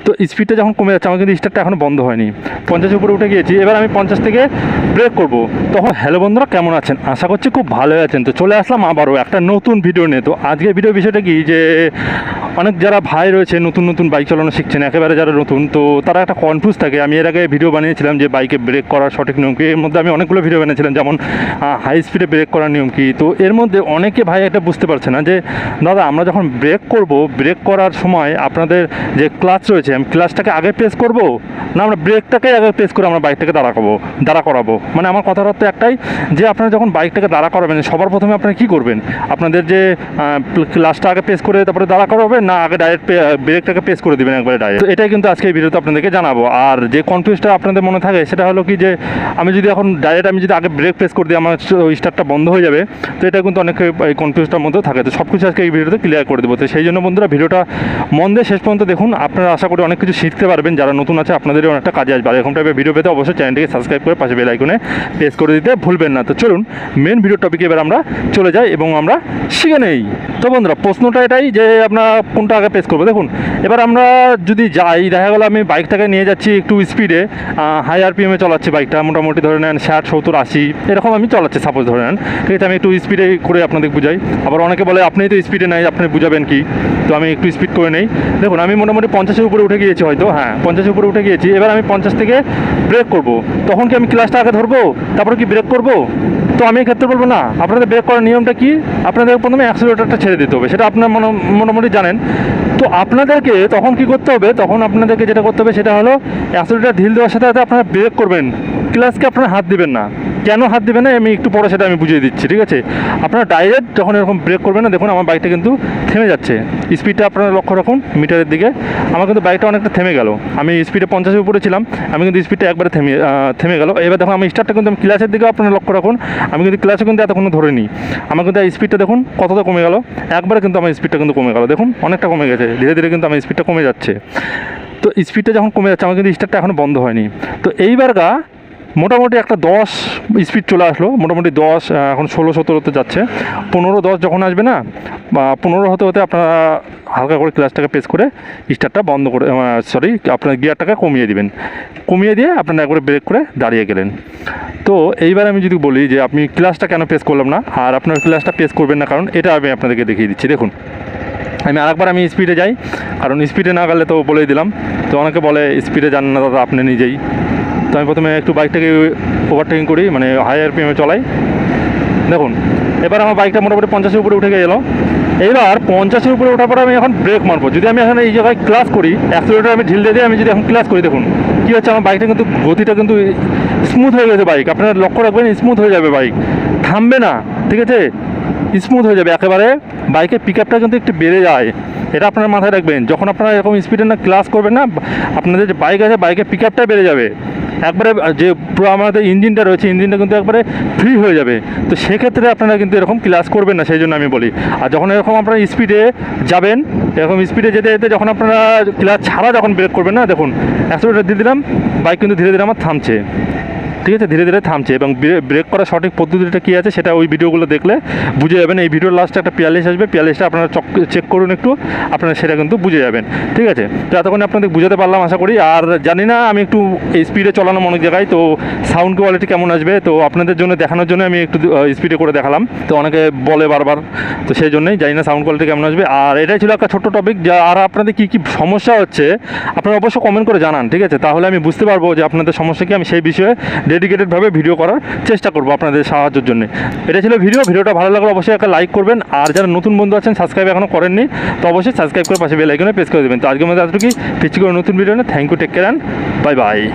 তো স্পিডটা যখন কমে যাচ্ছে, আমার কিন্তু স্টার্টটা এখনও বন্ধ হয়নি, 50-এর উপরে উঠে গিয়েছি। এবার আমি 50 থেকে ব্রেক করব। তখন হ্যালো বন্ধুরা, কেমন আছেন? আশা করছি খুব ভালো আছেন। তো চলে আসলাম আবারও একটা নতুন ভিডিও নিয়ে। তো আজকের ভিডিও বিষয়টা কি, যে অনেক যারা ভাই রয়েছে নতুন নতুন বাইক চালানো শিখছেন, একেবারে যারা নতুন, তো তারা একটা কনফিউজ থাকে। আমি এর আগে ভিডিও বানিয়েছিলাম যে বাইকে ব্রেক করার সঠিক নিয়ম কী। এর মধ্যে আমি অনেকগুলো ভিডিও বানিয়েছিলাম, যেমন হাই স্পিডে ব্রেক করার নিয়ম কী। তো এর মধ্যে অনেকে ভাই এটা বুঝতে পারছে না যে দাদা, আমরা যখন ব্রেক করব, ব্রেক করার সময় আপনাদের যে ক্লাচ রয়েছে, আমি ক্লাচটাকে আগে প্রেস করব, না আমরা ব্রেকটাকে আগে প্রেস করে আমরা বাইকটাকে দাঁড়া করাবো। মানে আমার কথার অর্থ একটাই, যে আপনারা যখন বাইকটাকে দাঁড়া করাবেন, সবার প্রথমে আপনারা কী করবেন? আপনাদের যে ক্লাচটা আগে প্রেস করে তারপরে দাঁড়া করাবেন, না আগে ডাইরেক্ট ব্রেকটাকে প্রেস করে দেবেন একবারে ডাইরেক্ট? তো এটাই কিন্তু আজকে এই ভিডিওতে আপনাদেরকে জানাবো। আর যে কনফিউজটা আপনাদের মনে থাকে সেটা হলো কি, যে আমি যদি এখন ডাইরেক্ট আমি যদি আগে ব্রেক প্রেস করে দিই, আমার স্টার্টটা বন্ধ হয়ে যাবে। তো এটা কিন্তু অনেক এই কনফিউজটার মধ্যেও থাকে। তো সব কিছু আজকে এই ভিডিওতে ক্লিয়ার করে দেবো। তো সেই জন্য বন্ধুরা, ভিডিওটা মন দিয়ে শেষ পর্যন্ত দেখুন। আপনারা আশা করি অনেক কিছু শিখতে পারবেন। যারা নতুন আছে আপনাদেরও অনেকটা কাজে আসবে। আর এরকম টাইপের ভিডিও পেতে অবশ্যই চ্যানেলটিকে সাবস্ক্রাইব করে পাশে বেল আইকনে প্রেস করে দিতে ভুলবেন না। তো চলুন মেন ভিডিও টপিকে এবার আমরা চলে যাই এবং আমরা শিখে নেই। তো বন্ধুরা, প্রশ্নটা এটাই যে আপনার কোনটা আগে প্রেস করবো। দেখুন, এবার আমরা যদি যাই, দেখা গেলো আমি বাইকটাকে নিয়ে যাচ্ছি একটু স্পিডে, হাই আরপিএমে চালাচ্ছি বাইকটা, মোটামুটি ধরে নেন 60, 70, 80 এরকম আমি চালাচ্ছি সাপোজ ধরে নেন। ঠিক আছে, আমি একটু স্পিডে করে আপনাদের বুঝাই। আবার অনেকে বলে আপনি তো স্পিডে নাই, আপনি বুঝাবেন কি? তো আমি একটু স্পিড করে নেই। দেখুন, আমি মোটামুটি 50-এর উপরে উঠে গিয়েছি হয়তো, হ্যাঁ 50-এর উপরে উঠে গিয়েছি। এবার আমি 50 থেকে ব্রেক করব। তখন কি আমি ক্লাচটা আগে ধরবো, তারপরে কি ব্রেক করব? তো আমি এক্ষেত্রে বলবো না। আপনাদের ব্রেক করার নিয়মটা কি? আপনাদের প্রথমে অ্যাক্সিলারেটরটা ছেড়ে দিতে হবে, সেটা আপনার মোটামুটি জানেন। তো আপনাদেরকে তখন কি করতে হবে? তখন আপনাদেরকে যেটা করতে হবে সেটা হলো, অ্যাক্সিলারেটর ঢিল দেওয়ার সাথে সাথে আপনারা ব্রেক করবেন, ক্লাচকে আপনারা হাত দিবেন না। কেন হাত দেবেন না আমি একটু পরে সেটা আমি বুঝিয়ে দিচ্ছি, ঠিক আছে? আপনারা ডাইরেক্ট যখন এরকম ব্রেক করবেন না, দেখুন আমার বাইকটা কিন্তু থেমে যাচ্ছে। স্পিডটা আপনারা লক্ষ্য রাখুন মিটারের দিকে, আমার কিন্তু বাইকটা অনেকটা থেমে গেল। আমি স্পিডে 50-এর উপরে ছিলাম, আমি কিন্তু স্পিডটা একবারে থেমে গেল। এবার দেখুন আমি স্টার্টটা কিন্তু আমি ক্লাচের দিকে আপনারা লক্ষ্য রাখুন, আমি কিন্তু ক্লাচে কিন্তু এতক্ষণ ধরে নিই। আমার কিন্তু স্পিডটা দেখুন কতটা কমে গেল, একবারে কিন্তু আমার স্পিডটা কিন্তু কমে গেল। দেখুন অনেকটা কমে গেছে, ধীরে ধীরে কিন্তু আমার স্পিডটা কমে যাচ্ছে। তো স্পিডটা যখন কমে যাচ্ছে, আমার কিন্তু স্টার্টটা এখনও বন্ধ হয়নি। তো এইবার মোটামুটি একটা 10 স্পিড চলে আসলো, মোটামুটি 10, এখন 16-17তে যাচ্ছে। 15-10 যখন আসবে না, বা 15 হতে হতে আপনারা হালকা করে ক্লাচটাকে প্রেস করে স্টার্টটা বন্ধ করে, আপনার গিয়ারটাকে কমিয়ে দিবেন। কমিয়ে দিয়ে আপনারা একবারে ব্রেক করে দাঁড়িয়ে গেলেন। তো এইবার আমি যদি বলি যে আপনি ক্লাচটা কেন প্রেস করলাম না, আর আপনার ক্লাচটা প্রেস করবেন না কারণ এটা আমি আপনাদেরকে দেখিয়ে দিচ্ছি। দেখুন, আমি স্পিডে যাই, কারণ স্পিডে না গেলে তো বলেই দিলাম। তো অনেকে বলে স্পিডে যান না দাদা আপনি নিজেই। তো আমি প্রথমে একটু বাইকটাকে ওভারটেকিং করি, মানে হাই আরপিএমে চলাই। দেখুন, এবার আমার বাইকটা মোটামুটি 50-এর উপরে উঠে গেল। এইবার 50-এর উপরে ওঠার পরে আমি এখন ব্রেক মারবো। যদি আমি এখন এই জায়গায় ক্লাচ করি, অ্যাক্সিলারেটর আমি ঢিল দিয়ে আমি যদি এখন ক্লাচ করি, দেখুন কী হচ্ছে, আমার বাইকটা কিন্তু গতিটা কিন্তু স্মুথ হয়ে গেছে। বাইক আপনারা লক্ষ্য রাখবেন, স্মুথ হয়ে যাবে, বাইক থামবে না, ঠিক আছে? স্মুথ হয়ে যাবে একেবারে। বাইকের পিক আপটা কিন্তু একটু বেড়ে যায়, এটা আপনারা মাথায় রাখবেন। যখন আপনারা এরকম স্পিডে না ক্লাস করবেন না, আপনাদের যে বাইক আছে বাইকের পিক আপটা বেড়ে যাবে একবারে। যে পুরো আমাদের ইঞ্জিনটা রয়েছে, ইঞ্জিনটা কিন্তু একবারে ফ্রি হয়ে যাবে। তো সেক্ষেত্রে আপনারা কিন্তু এরকম ক্লাস করবেন না, সেই জন্য আমি বলি। আর যখন এরকম আপনারা স্পিডে যাবেন, এরকম স্পিডে যেতে যেতে যখন আপনারা ক্লাস ছাড়া যখন ব্রেক করবেন না, দেখুন অ্যাক্সিলারেটর দিয়ে দিলাম, বাইক কিন্তু ধীরে ধীরে আমার থামছে, ঠিক আছে? ধীরে ধীরে থামছে। এবং ব্রেক করার সঠিক পদ্ধতিটা কী আছে সেটা ওই ভিডিওগুলো দেখলে বুঝে যাবেন। এই ভিডিওর লাস্টে একটা প্লেলিস্ট আসবে, প্লেলিস্টটা আপনারা চেক করুন একটু, আপনারা সেটা কিন্তু বুঝে যাবেন, ঠিক আছে? তো এতক্ষণ আপনাদের বুঝাতে পারলাম আশা করি। আর জানি না, আমি একটু এই স্পিডে চলানো অনেক জায়গায়, তো সাউন্ড কোয়ালিটি কেমন আসবে, তো আপনাদের জন্য দেখানোর জন্য আমি একটু স্পিডে করে দেখালাম। তো অনেকে বলে বারবার, তো সেই জন্যই জানি না সাউন্ড কোয়ালিটি কেমন আসবে। আর এটাই ছিল একটা ছোট্ট টপিক। আর আপনাদের কী কী সমস্যা হচ্ছে আপনারা অবশ্যই কমেন্ট করে জানান, ঠিক আছে? তাহলে আমি বুঝতে পারবো যে আপনাদের সমস্যা কি, আমি সেই বিষয়ে ডেডিকেটেডভাবে ভিডিও করার চেষ্টা করবো আপনাদের সাহায্যের জন্য। এটা ছিল ভিডিওটা ভালো লাগলে অবশ্যই একটা লাইক করবেন। আর যারা নতুন বন্ধু আছেন সাবস্ক্রাইব এখনও করেননি, তো অবশ্যই সাবস্ক্রাইব করে পাশে বেল আইকনে প্রেস করে দেবেন। তো আজকের মধ্যে এতটুকুই, পিছি করে নতুন ভিডিও নিয়ে thank you, take care and bye by.